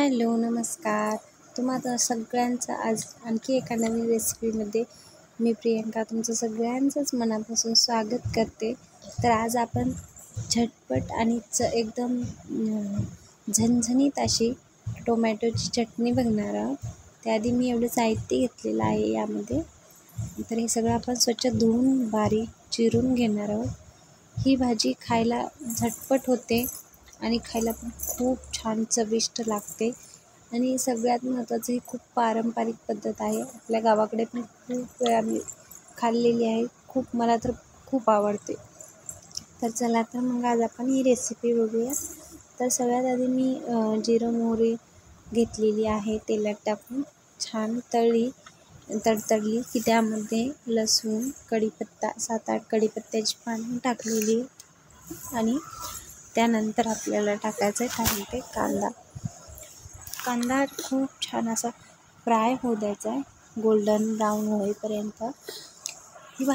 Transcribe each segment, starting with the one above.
Hello, नमस्कार. तुम्हाला सगळ्यांचं आज आणखी एका नवीन रेसिपीमध्ये मी प्रियंका तुमचं सगळ्यांचंच मनापासून स्वागत करते. तर आज आपण झटपट आणि एकदम झणझणीत अशी टोमॅटोची चटणी बघणार आहोत. त्याआधी मी एवढं साहित्य घेतलेलं आहे यामध्ये. तर हे सगळं आपण स्वच्छ धुवून बारीक चिरून घेणार आहोत. ही भाजी खायला झटपट होते आणि खायला पण खूप छान चविष्ट लागते. आणि सगळ्यात महत्त्वाचं ही खूप पारंपरिक पद्धत आहे. आपल्या गावाकडे पण खूप वेळा मी खाल्लेली आहे. मला तर खूप आवडते. तर चला तर मग आज आपण ही रेसिपी बघूया. तर सगळ्यात आधी मी जिरं मोहरी घेतलेली आहे. तेलात टाकून छान तडतडली की त्यामध्ये लसूण, कढीपत्ता 7-8 कढीपत्त्याची पानं टाकलेली आणि त्यानंतर आपल्याला टाकायचं आहे त्यामध्ये कांदा खूप छान असा फ्राय होऊ द्यायचा आहे, गोल्डन ब्राऊन होईपर्यंत. ही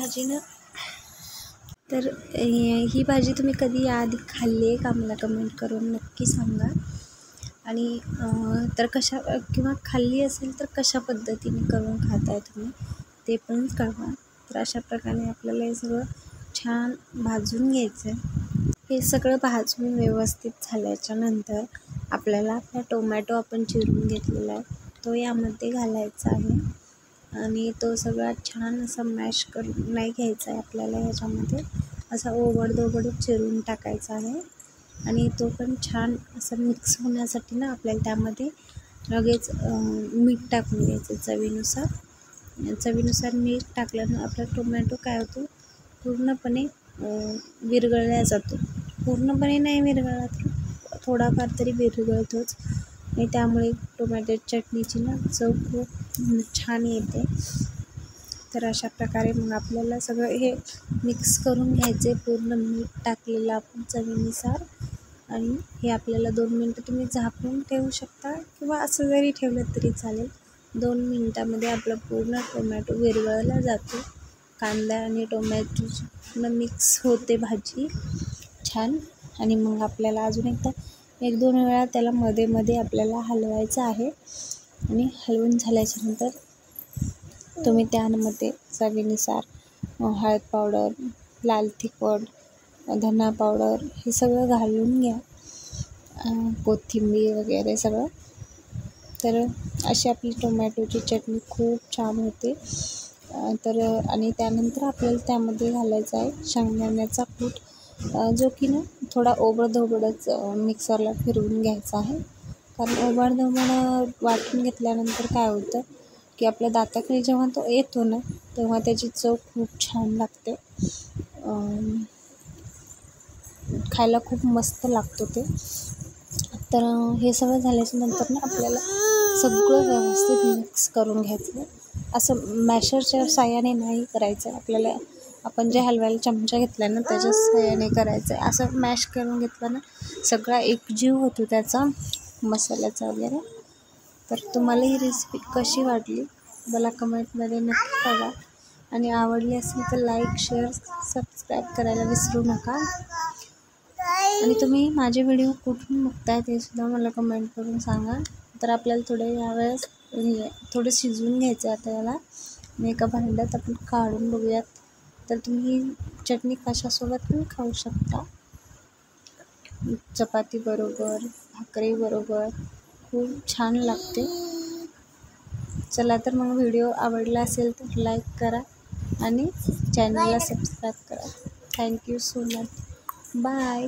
भाजी तुम्ही कधी याआधी खाल्ली आहे का मला कमेंट करून नक्की सांगा. आणि किंवा खाल्ली असेल तर कशा पद्धतीने करून खाताय तुम्ही ते पण कळवा. तर अशा प्रकारे आपल्याला हे सगळं छान भाजून घ्यायचं आहे. हे सगळं भाजून व्यवस्थित झाल्याच्या नंतर आपल्याला आपला टोमॅटो आपण चिरून घेतलेला आहे तो यामध्ये घालायचा आहे आणि तो सगळा छान असा मॅश करून नाही घ्यायचा आहे आपल्याला. ह्याच्यामध्ये असा ओबडधोबड चिरून टाकायचा आहे आणि तो पण छान असं मिक्स होण्यासाठी ना आपल्याला त्यामध्ये लगेच मीठ टाकून घ्यायचं चवीनुसार मीठ टाकल्यानं आपला टोमॅटो काय होतो पूर्णपणे विरघळला जातो. पूर्णपणे नाही विरघळला तर थोडाफार तरी विरघळतोच आणि त्यामुळे टोमॅटो चटणीची ना चव खूप छान येते. तर अशा प्रकारे मग आपल्याला सगळं हे मिक्स करून घ्यायचे. पूर्ण मीठ टाकलेलं आपण चवीनुसार आणि हे आपल्याला 2 मिनटं तुम्ही झाकून ठेवू शकता किंवा असं जरी ठेवलं तरी चालेल. 2 मिनटामध्ये आपला पूर्ण टोमॅटो विरघळला जातो. कांदा आणि टोमॅटोची पूर्ण मिक्स होते भाजी छान. आणि मग आपल्याला अजून एकदा 1-2 वेळा त्याला मध्ये आपल्याला हलवायचं आहे आणि हलवून झाल्याच्या नंतर तुम्ही त्यामध्ये चवीनुसार हळद पावडर, लाल तिखट, धना पावडर हे सगळं घालून घ्या, कोथिंबीर वगैरे सगळं. तर अशी आपली टोमॅटोची चटणी खूप छान होते. आणि त्यानंतर आपल्याला त्यामध्ये घालायचा आहे शेंगदाण्याचा कूट, जो की ना थोडा ओबडधोबडच मिक्सरला फिरवून घ्यायचा आहे. कारण ओबडधोबड वाटून घेतल्यानंतर काय होतं की आपल्या दाताखाली जेव्हा तो येतो ना तेव्हा त्याची चव खूप छान लागते. खायला खूप मस्त लागतो ते. तर हे सगळं झाल्याच्या नंतर ना आपल्याला सगळं व्यवस्थित मिक्स करून घ्यायचं. असं मॅशरच्या साहाय्याने नाही करायचं आपल्याला. आपण जे हलवायला चमचा घेतला ना त्याच्या साहाय्याने करायचं आहे. असं मॅश करून घेतलं ना सगळा एकजीव होतो त्याचा मसाल्याचा वगैरे. तर तुम्हाला ही रेसिपी कशी वाटली मला कमेंटमध्ये नक्की कळवा आणि आवडली असेल तर लाईक, शेअर, सबस्क्राईब करायला विसरू नका. आणि तुम्ही माझे व्हिडिओ कुठून बघताय ते सुद्धा मला कमेंट करून सांगा. तर आपल्याला थोडं शिजवून घ्यायचं आहे आता याला. आणि एका भांड्यात आपण काढून बघूयात. तर तुम्ही ही चटणी कशासोबत पण खाऊ शकता, चपाती बरोबर, भाकरी बरोबर खूप छान लागते. चला तर मग व्हिडिओ आवडला असेल तर लाईक करा आणि चॅनलला सबस्क्राईब करा. Thank you so much. बाय.